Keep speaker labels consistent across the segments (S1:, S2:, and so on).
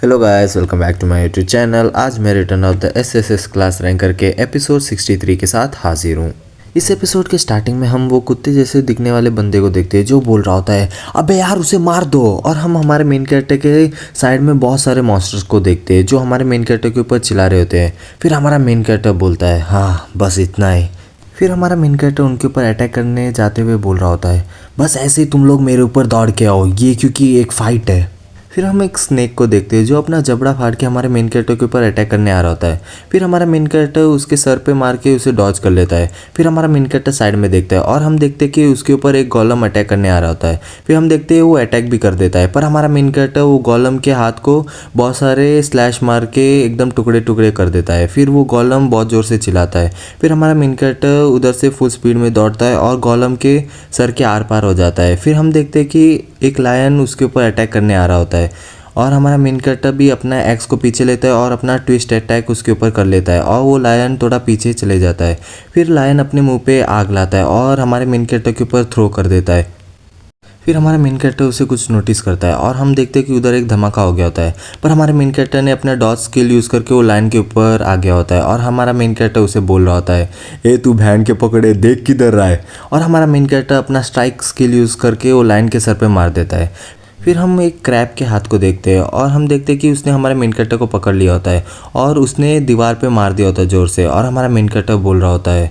S1: Hello guys, welcome back to my YouTube channel. आज मैं return of the SSS class ranker के episode 63 के साथ हाजिर हूँ। इस एपिसोड के स्टार्टिंग में हम वो कुत्ते जैसे दिखने वाले बंदे को देखते हैं जो बोल रहा होता है, अबे यार उसे मार दो। और हम हमारे मेन कैरेक्टर के साइड में बहुत सारे मॉन्स्टर्स को देखते हैं जो हमारे मेन कैरेक्टर के ऊपर चिल्ला रहे होते हैं। फिर हमारा मेन कैरेक्टर बोलता है, हाँ बस इतना ही। फिर हमारा मेन कैरेक्टर उनके ऊपर अटैक करने जाते हुए बोल रहा होता है, बस ऐसे ही तुम लोग मेरे ऊपर दौड़ के आओ, ये क्योंकि एक फाइट है। फिर हम एक स्नेक को देखते हैं जो अपना जबड़ा फाड़ के हमारे मेन कैरेक्टर के ऊपर अटैक करने आ रहा होता है। फिर हमारा मेन कैरेक्टर उसके सर पे मार के उसे डॉज कर लेता है। फिर हमारा मेन कैरेक्टर साइड में देखता है और हम देखते हैं कि उसके ऊपर एक गोलम अटैक करने आ रहा होता है। फिर हम देखते हैं वो अटैक भी कर देता है, पर हमारा मेन कैरेक्टर वो गोलम के हाथ को बहुत सारे स्लैश मार के एकदम टुकड़े टुकड़े कर देता है। फिर वो गोलम बहुत ज़ोर से चिल्लाता है। फिर हमारा मेन कैरेक्टर उधर से फुल स्पीड में दौड़ता है और गोलम के सर के आर पार हो जाता है। फिर हम देखते हैं कि एक लायन उसके ऊपर अटैक करने आ रहा होता है और हमारा मेन कैरेक्टर भी अपना एक्स को पीछे लेता है और अपना ट्विस्ट अटैक उसके ऊपर कर लेता है और वो लायन थोड़ा पीछे चले जाता है। फिर लायन अपने मुंह पे आग लाता है और हमारे मेन कैरेक्टर के ऊपर थ्रो कर देता है। फिर हमारा मेन कैरेक्टर उसे कुछ नोटिस करता है और हम देखते हैं कि उधर एक धमाका हो गया होता है, पर हमारे मेन कैरेक्टर ने अपना डॉज स्किल यूज़ करके वो लायन के ऊपर आ गया होता है और हमारा मेन कैरेक्टर उसे बोल रहा होता है, ए तू भैन के पकड़े देख किधर रहा है। और हमारा मेन कैरेक्टर अपना स्ट्राइक स्किल यूज़ करके वो लायन के सर पे मार देता है। फिर हम एक क्रैब के हाथ को देखते हैं और हम देखते हैं कि उसने हमारे मेन कैरेक्टर को पकड़ लिया होता है और उसने दीवार पे मार दिया होता है ज़ोर से। और हमारा मेन कैरेक्टर बोल रहा होता है,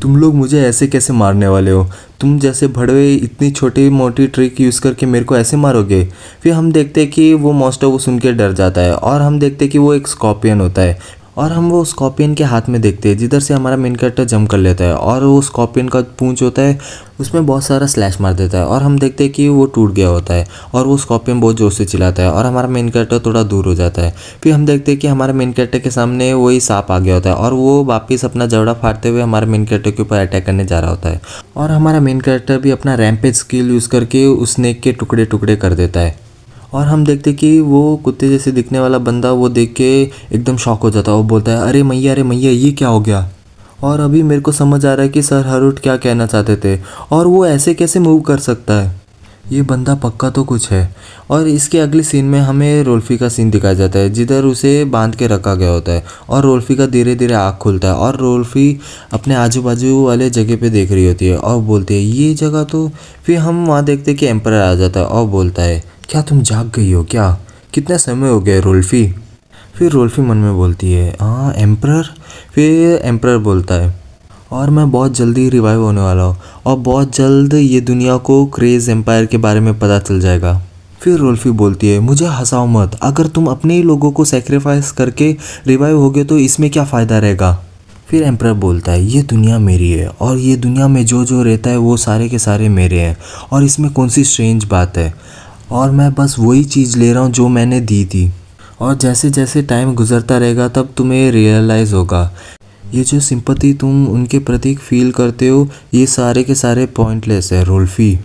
S1: तुम लोग मुझे ऐसे कैसे मारने वाले हो, तुम जैसे भड़वे इतनी छोटी मोटी ट्रिक यूज़ करके मेरे को ऐसे मारोगे। फिर हम देखते हैं कि वो मॉन्स्टर वो सुन के डर जाता है और हम देखते हैं कि वो एक स्कॉर्पियन होता है और हम वो स्कॉर्पियन के हाथ में देखते हैं जिधर से हमारा मेन कैरेक्टर जंप कर लेता है और वो स्कॉर्पियन का पूंछ होता है उसमें बहुत सारा स्लैश मार देता है और हम देखते हैं कि वो टूट गया होता है और वो स्कॉर्पियन बहुत ज़ोर से चिल्लाता है और हमारा मेन कैरेक्टर थोड़ा दूर हो जाता है। फिर हम देखते हैं कि हमारे मेन कैरेक्टर के सामने वही सांप आ गया होता है और वो वापस अपना जबड़ा फाड़ते हुए हमारे मेन कैरेक्टर के ऊपर अटैक करने जा रहा होता है और हमारा मेन कैरेक्टर भी अपना रैम्पेज स्किल यूज़ करके उस स्नेक के टुकड़े टुकड़े कर देता है। और हम देखते कि वो कुत्ते जैसे दिखने वाला बंदा वो देख के एकदम शॉक हो जाता है। वो बोलता है, अरे मैया ये क्या हो गया। और अभी मेरे को समझ आ रहा है कि सर हरुट क्या कहना चाहते थे और वो ऐसे कैसे मूव कर सकता है, ये बंदा पक्का तो कुछ है। और इसके अगले सीन में हमें रोल्फी का सीन दिखाया जाता है जिधर उसे बांध के रखा गया होता है और रोल्फी का धीरे धीरे आँख खुलता है और रोल्फी अपने आजू बाजू वाले जगह पे देख रही होती है और बोलती है, ये जगह तो। फिर हम वहाँ देखते कि एम्परर आ जाता है और बोलता है, क्या तुम जाग गई हो क्या, कितना समय हो गया रोल्फी। फिर रोल्फी मन में बोलती है, हाँ एम्परर। फिर एम्परर बोलता है, और मैं बहुत जल्दी रिवाइव होने वाला हूँ और बहुत जल्द ये दुनिया को क्रेज एम्पायर के बारे में पता चल जाएगा। फिर रोल्फी बोलती है, मुझे हंसाओ मत, अगर तुम अपने ही लोगों को सेक्रीफाइस करके रिवाइव होगे तो इसमें क्या फ़ायदा रहेगा। फिर एम्परर बोलता है, ये दुनिया मेरी है और ये दुनिया में जो जो रहता है वो सारे के सारे मेरे हैं और इसमें कौन सी स्ट्रेंज बात है, और मैं बस वही चीज़ ले रहा हूँ जो मैंने दी थी। और जैसे जैसे टाइम गुजरता रहेगा तब तुम्हें रियलाइज़ होगा ये जो सिंपैथी तुम उनके प्रति फील करते हो ये सारे के सारे पॉइंटलेस है रोल्फी,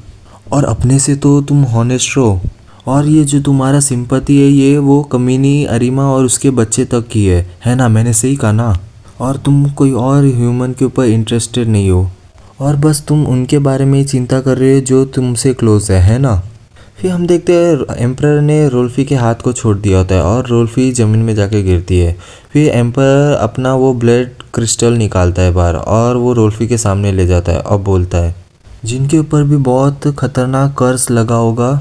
S1: और अपने से तो तुम हॉनेस्ट रहो। और ये जो तुम्हारा सिंपैथी है ये वो कमीनी अरीमा और उसके बच्चे तक की है ना, मैंने सही कहा ना। और तुम कोई और ह्यूमन के ऊपर इंटरेस्टेड नहीं हो और बस तुम उनके बारे में ही चिंता कर रहे हो जो तुमसे क्लोज है ना। फिर हम देखते हैं एम्परर ने रोल्फी के हाथ को छोड़ दिया होता है और रोल्फी ज़मीन में जाके गिरती है। फिर एम्परर अपना वो ब्लड क्रिस्टल निकालता है बाहर और वो रोल्फी के सामने ले जाता है और बोलता है, जिनके ऊपर भी बहुत ख़तरनाक कर्स लगा होगा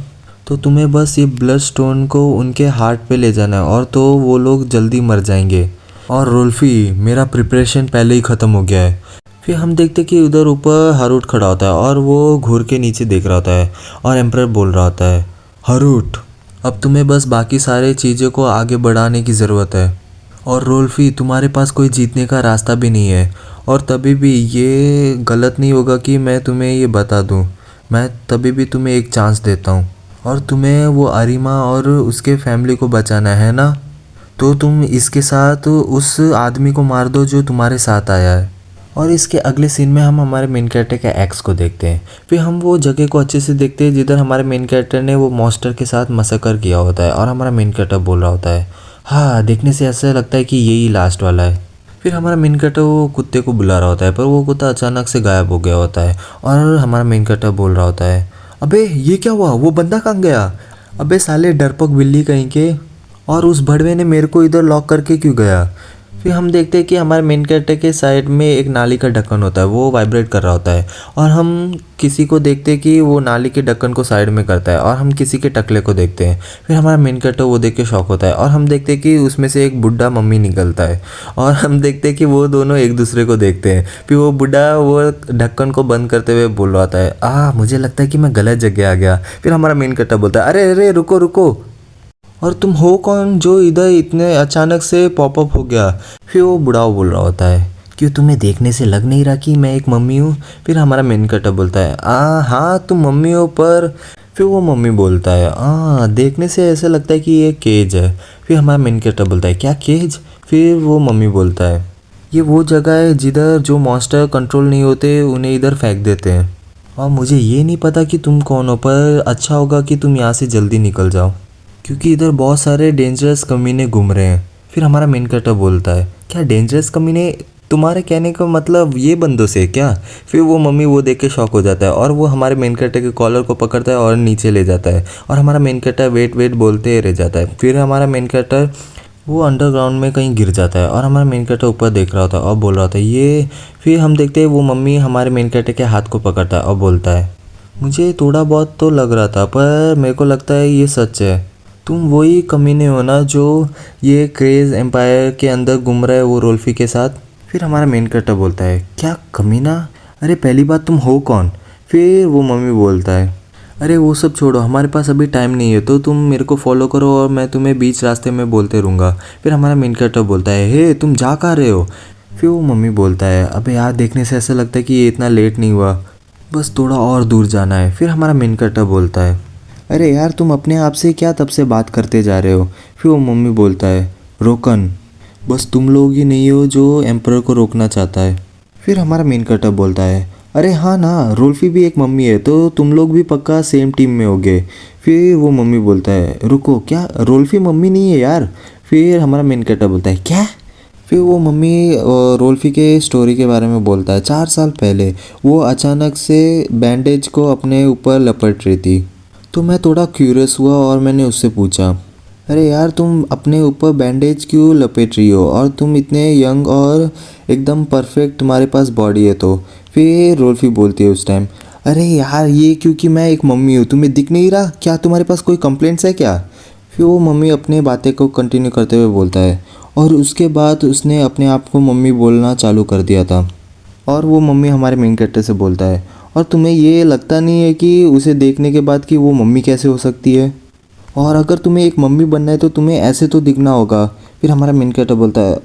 S1: तो तुम्हें बस ये ब्लड स्टोन को उनके हार्ट पे ले जाना है और तो वो लोग जल्दी मर जाएंगे। और रोल्फी, मेरा प्रिपरेशन पहले ही ख़त्म हो गया है। फिर हम देखते कि उधर ऊपर हरुट खड़ा होता है और वो घूर के नीचे देख रहा होता है और एम्परर बोल रहा होता है, हरुट अब तुम्हें बस बाकी सारे चीज़ों को आगे बढ़ाने की ज़रूरत है और रोल्फी तुम्हारे पास कोई जीतने का रास्ता भी नहीं है। और तभी भी ये गलत नहीं होगा कि मैं तुम्हें ये बता दूं, मैं तभी भी तुम्हें एक चांस देता हूँ और तुम्हें वो अरीमा और उसके फैमिली को बचाना है ना, तो तुम इसके साथ उस आदमी को मार दो जो तुम्हारे साथ आया है। और इसके अगले सीन में हम हमारे मेन कैरेक्टर के एक्स को देखते हैं। फिर हम वो जगह को अच्छे से देखते हैं जिधर हमारे मेन कैरेक्टर ने वो मॉन्स्टर के साथ मसकर किया होता है और हमारा मेन कैरेक्टर बोल रहा होता है, हाँ देखने से ऐसा लगता है कि यही लास्ट वाला है। फिर हमारा मेन कैरेक्टर वो कुत्ते को बुला रहा होता है पर वो कुत्ता अचानक से गायब हो गया होता है और हमारा मेन कैरेक्टर बोल रहा होता है, अबे ये क्या हुआ, वो बंदा कहाँ गया, अबे साले डरपोक बिल्ली कहीं के। और उस भड़वे ने मेरे को इधर लॉक करके क्यों गया। फिर हम देखते हैं कि हमारे मेन कैरेक्टर के साइड में एक नाली का ढक्कन होता है, वो वाइब्रेट कर रहा होता है और हम किसी को देखते हैं कि वो नाली के ढक्कन को साइड में करता है और हम किसी के टकले को देखते हैं। फिर हमारा मेन कैरेक्टर वो देख के शॉक होता है और हम देखते हैं कि उसमें से एक बुढ़ा मम्मी निकलता है और हम देखते हैं कि वो दोनों एक दूसरे को देखते हैं। फिर वो बुढ़ा वो ढक्कन को बंद करते हुए बोल रहा था है, मुझे लगता है कि मैं गलत जगह आ गया। फिर हमारा मेन कैरेक्टर बोलता है, अरे अरे रुको रुको, और तुम हो कौन जो इधर इतने अचानक से पॉपअप हो गया। फिर वो बुढ़ा बोल रहा होता है, क्यों तुम्हें देखने से लग नहीं रहा कि मैं एक मम्मी हूँ। फिर हमारा मेन कैरेक्टर बोलता है, हाँ तुम मम्मी हो, पर फिर वो मम्मी बोलता है, देखने से ऐसा लगता है कि ये केज है। फिर हमारा मेन कैरेक्टर बोलता है, क्या केज। फिर वो मम्मी बोलता है, ये वो जगह है जिधर जो मॉन्स्टर कंट्रोल नहीं होते उन्हें इधर फेंक देते हैं, और मुझे ये नहीं पता कि तुम कौन हो, पर अच्छा होगा कि तुम यहाँ से जल्दी निकल जाओ क्योंकि इधर बहुत सारे डेंजरस कमीने घूम रहे हैं। फिर हमारा मेन कैरेक्टर बोलता है, क्या डेंजरस कमीने, तुम्हारे कहने का मतलब ये बंदों से क्या। फिर वो मम्मी वो देख के शॉक हो जाता है और वो हमारे मेन कैरेक्टर के कॉलर को पकड़ता है और नीचे ले जाता है और हमारा मेन कैरेक्टर वेट वेट बोलते रह जाता है। फिर हमारा मेन कैरेक्टर वो अंडरग्राउंड में कहीं गिर जाता है और हमारा मेन कैरेक्टर ऊपर देख रहा होता है और बोल रहा होता है ये। फिर हम देखते हैं वो मम्मी हमारे मेन कैरेक्टर के हाथ को पकड़ता है और बोलता है, मुझे थोड़ा बहुत तो लग रहा था पर मेरे को लगता है ये सच है, तुम वही कमीने हो ना जो ये क्रेज एम्पायर के अंदर घूम रहा है वो रोल्फी के साथ। फिर हमारा मेन कैरेक्टर बोलता है, क्या कमीना, अरे पहली बात तुम हो कौन। फिर वो मम्मी बोलता है, अरे वो सब छोड़ो, हमारे पास अभी टाइम नहीं है तो तुम मेरे को फॉलो करो और मैं तुम्हें बीच रास्ते में बोलते रहूँगा। फिर हमारा मेन कैरेक्टर बोलता है, हे तुम जा कहाँ रहे हो। फिर वो मम्मी बोलता है, अबे यार देखने से ऐसा लगता है कि ये इतना लेट नहीं हुआ, बस थोड़ा और दूर जाना है। फिर हमारा मेन कैरेक्टर बोलता है, अरे यार तुम अपने आप से क्या तब से बात करते जा रहे हो। फिर वो मम्मी बोलता है, रोकन, बस तुम लोग ही नहीं हो जो एम्परर को रोकना चाहता है। फिर हमारा मेन कैरेक्टर बोलता है, अरे हाँ ना, रोल्फी भी एक मम्मी है तो तुम लोग भी पक्का सेम टीम में होगे। फिर वो मम्मी बोलता है, रुको, क्या रोल्फी मम्मी नहीं है यार। फिर हमारा मेन कैरेक्टर बोलता है, क्या। फिर वो मम्मी रोल्फी के स्टोरी के बारे में बोलता है, 4 साल पहले वो अचानक से बैंडेज को अपने ऊपर लपेट रही थी तो मैं थोड़ा क्यूरियस हुआ और मैंने उससे पूछा, अरे यार तुम अपने ऊपर बैंडेज क्यों लपेट रही हो और तुम इतने यंग और एकदम परफेक्ट तुम्हारे पास बॉडी है तो। फिर रोल्फी बोलती है उस टाइम, अरे यार ये क्योंकि मैं एक मम्मी हूँ, तुम्हें दिख नहीं रहा क्या, तुम्हारे पास कोई कंप्लेंट्स है क्या। फिर वो मम्मी अपने बातें को कंटिन्यू करते हुए बोलता है, और उसके बाद उसने अपने आप को मम्मी बोलना चालू कर दिया था। और वो मम्मी हमारे मेन कैरेक्टर से बोलता है, और तुम्हें ये लगता नहीं है कि उसे देखने के बाद कि वो मम्मी कैसे हो सकती है, और अगर तुम्हें एक मम्मी बनना है तो तुम्हें ऐसे तो दिखना होगा। फिर हमारा मेन कैरेक्टर बोलता है,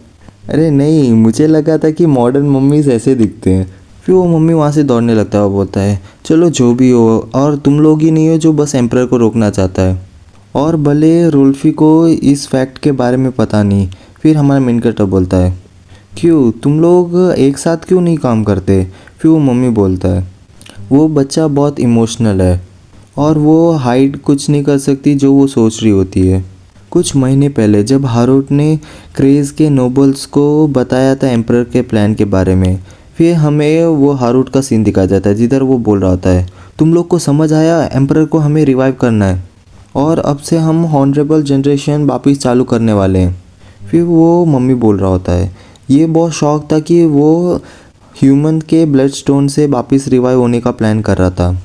S1: अरे नहीं, मुझे लगा था कि मॉडर्न मम्मीज़ ऐसे दिखते हैं। फिर वो मम्मी वहाँ से दौड़ने लगता है और बोलता है, चलो जो भी हो, और तुम लोग ही नहीं हो जो बस एम्परर को रोकना चाहता है, और भले रोल्फी को इस फैक्ट के बारे में पता नहीं। फिर हमारा मेन कैरेक्टर बोलता है, क्यों तुम लोग एक साथ क्यों नहीं काम करते। फिर वो मम्मी बोलता है, वो बच्चा बहुत इमोशनल है और वो हाइड कुछ नहीं कर सकती जो वो सोच रही होती है। कुछ महीने पहले जब हारूट ने क्रेज़ के नोबल्स को बताया था एम्परर के प्लान के बारे में, फिर हमें वो हारूट का सीन दिखाया जाता है जिधर वो बोल रहा होता है, तुम लोग को समझ आया, एम्परर को हमें रिवाइव करना है और अब से हम हॉनरेबल जनरेशन वापस चालू करने वाले हैं। फिर वो मम्मी बोल रहा होता है, ये बहुत शौक था कि वो ह्यूमन के ब्लड स्टोन से वापस रिवाइव होने का प्लान कर रहा था,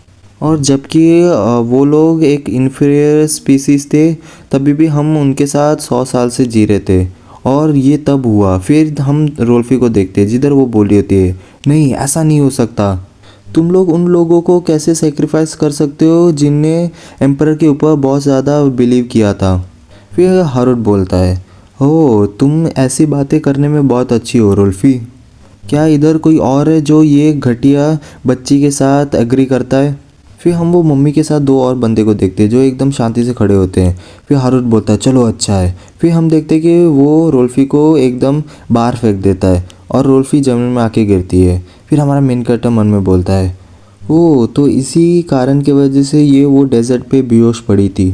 S1: और जबकि वो लोग एक इन्फीरियर स्पीसीज़ थे तभी भी हम उनके साथ 100 साल से जी रहे थे, और ये तब हुआ। फिर हम रोल्फी को देखते हैं जिधर वो बोल रही होती है, नहीं ऐसा नहीं हो सकता, तुम लोग उन लोगों को कैसे सेक्रीफाइस कर सकते हो जिनने एम्परर के ऊपर बहुत ज़्यादा बिलीव किया था। फिर हारूट बोलता है, हो तुम ऐसी बातें करने में बहुत अच्छी हो रोल्फी, क्या इधर कोई और है जो ये घटिया बच्ची के साथ एग्री करता है। फिर हम वो मम्मी के साथ 2 और बंदे को देखते हैं जो एकदम शांति से खड़े होते हैं। फिर हारूट बोलता है, चलो अच्छा है। फिर हम देखते हैं कि वो रोल्फी को एकदम बाहर फेंक देता है और रोल्फी ज़मीन में आके गिरती है। फिर हमारा मेन कैरेक्टर मन में बोलता है, ओ तो इसी कारण की वजह से ये वो डेजर्ट पे बेहोश पड़ी थी।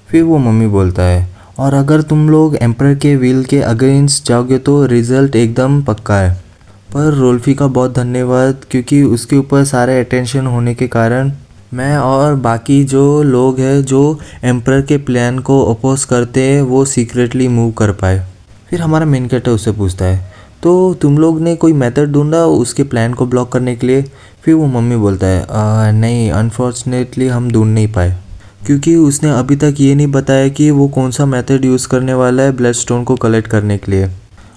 S1: फिर वो मम्मी बोलता है, और अगर तुम लोग एम्परर के विल के अगेंस्ट जाओगे तो रिज़ल्ट एकदम पक्का है, पर रोल्फी का बहुत धन्यवाद क्योंकि उसके ऊपर सारे अटेंशन होने के कारण मैं और बाकी जो लोग हैं जो एम्पर के प्लान को अपोज करते हैं वो सीक्रेटली मूव कर पाए। फिर हमारा मेन कैरेक्टर उससे पूछता है तो तुम लोग ने कोई मेथड ढूंढा उसके प्लान को ब्लॉक करने के लिए। फिर वो मम्मी बोलता है नहीं अनफॉर्चुनेटली हम ढूंढ नहीं पाए, क्योंकि उसने अभी तक ये नहीं बताया कि वो कौन सा मेथड यूज़ करने वाला है ब्लडस्टोन को कलेक्ट करने के लिए।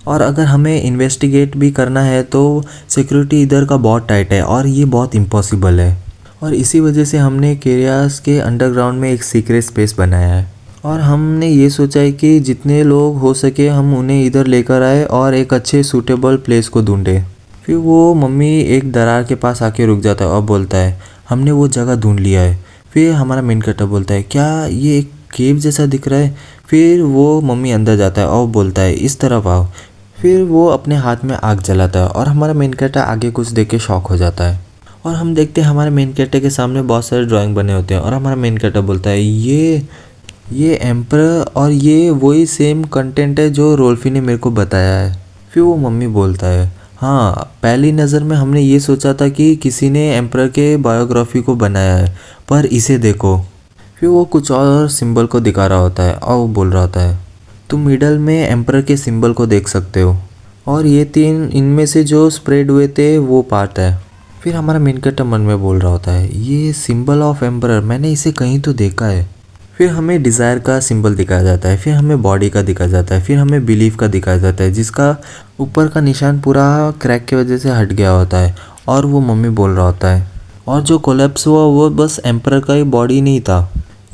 S1: और अगर हमें इन्वेस्टिगेट भी करना है तो सिक्योरिटी इधर का बहुत टाइट है और ये बहुत इम्पॉसिबल है। और इसी वजह से हमने केरियास के अंडरग्राउंड में एक सीक्रेट स्पेस बनाया है और हमने ये सोचा है कि जितने लोग हो सके हम उन्हें इधर लेकर आए और एक अच्छे सूटेबल प्लेस को ढूंढे। फिर वो मम्मी एक दरार के पास आके रुक जाता है और बोलता है हमने वो जगह ढूंढ लिया है। फिर हमारा मेन कैरेक्टर बोलता है क्या ये एक केव जैसा दिख रहा है। फिर वो मम्मी अंदर जाता है और बोलता है इस तरफ आओ। फिर वो अपने हाथ में आग जलाता है और हमारा मेन कैरेक्टर आगे कुछ देख के शॉक हो जाता है। और हम देखते हैं हमारे मेन कैरेक्टर के सामने बहुत सारे ड्राइंग बने होते हैं और हमारा मेन कैरेक्टर बोलता है ये एम्पर और ये वही सेम कंटेंट है जो रोल्फी ने मेरे को बताया है। फिर वो मम्मी बोलता है हाँ पहली नज़र में हमने ये सोचा था कि किसी ने एम्पर के बायोग्राफी को बनाया है, पर इसे देखो। फिर वो कुछ और सिंबल को दिखा रहा होता है और वो बोल रहा होता है तुम मिडल में एम्पर के सिंबल को देख सकते हो और ये 3 इनमें से जो स्प्रेड हुए थे वो पार्ट है। फिर हमारा मेन कैरेक्टर मन में बोल रहा होता है ये सिंबल ऑफ एम्पर मैंने इसे कहीं तो देखा है। फिर हमें डिज़ायर का सिंबल दिखाया जाता है, फिर हमें बॉडी का दिखाया जाता है, फिर हमें बिलीफ का दिखाया जाता है जिसका ऊपर का निशान पूरा क्रैक की वजह से हट गया होता है और वो मम्मी बोल रहा होता है और जो कोलैप्स हुआ वो बस एम्पर का ही बॉडी नहीं था,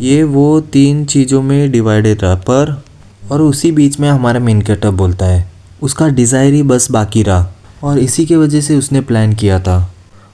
S1: ये वो 3 चीज़ों में डिवाइडेड था। पर और उसी बीच में हमारा मेन कैरेक्टर बोलता है उसका डिज़ायर ही बस बाकी रहा और इसी की वजह से उसने प्लान किया था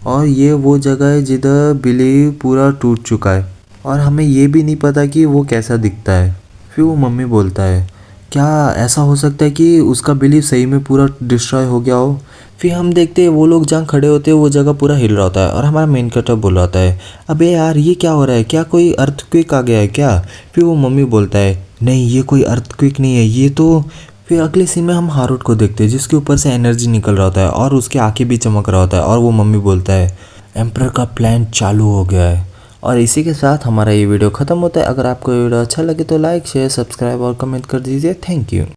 S1: और ये वो जगह है जिधर बिलीव पूरा टूट चुका है और हमें ये भी नहीं पता कि वो कैसा दिखता है। फिर वो मम्मी बोलता है क्या ऐसा हो सकता है कि उसका बिलीव सही में पूरा डिस्ट्रॉय हो गया हो। फिर हम देखते हैं वो लोग जहाँ खड़े होते हैं वो जगह पूरा हिल रहा होता है और हमारा मेन कैरेक्टर बोल रहा होता है अबे यार ये क्या हो रहा है, क्या कोई अर्थक्वेक आ गया है क्या। फिर वो मम्मी बोलता है नहीं ये कोई अर्थक्वेक नहीं है ये तो। फिर अगले सीन में हम हारूट को देखते हैं जिसके ऊपर से एनर्जी निकल रहा होता है और उसके आंखें भी चमक रहा होता है और वो मम्मी बोलता है एम्पर का प्लान चालू हो गया है। और इसी के साथ हमारा ये वीडियो ख़त्म होता है। अगर आपको ये वीडियो अच्छा लगे तो लाइक शेयर सब्सक्राइब और कमेंट कर दीजिए। Thank you.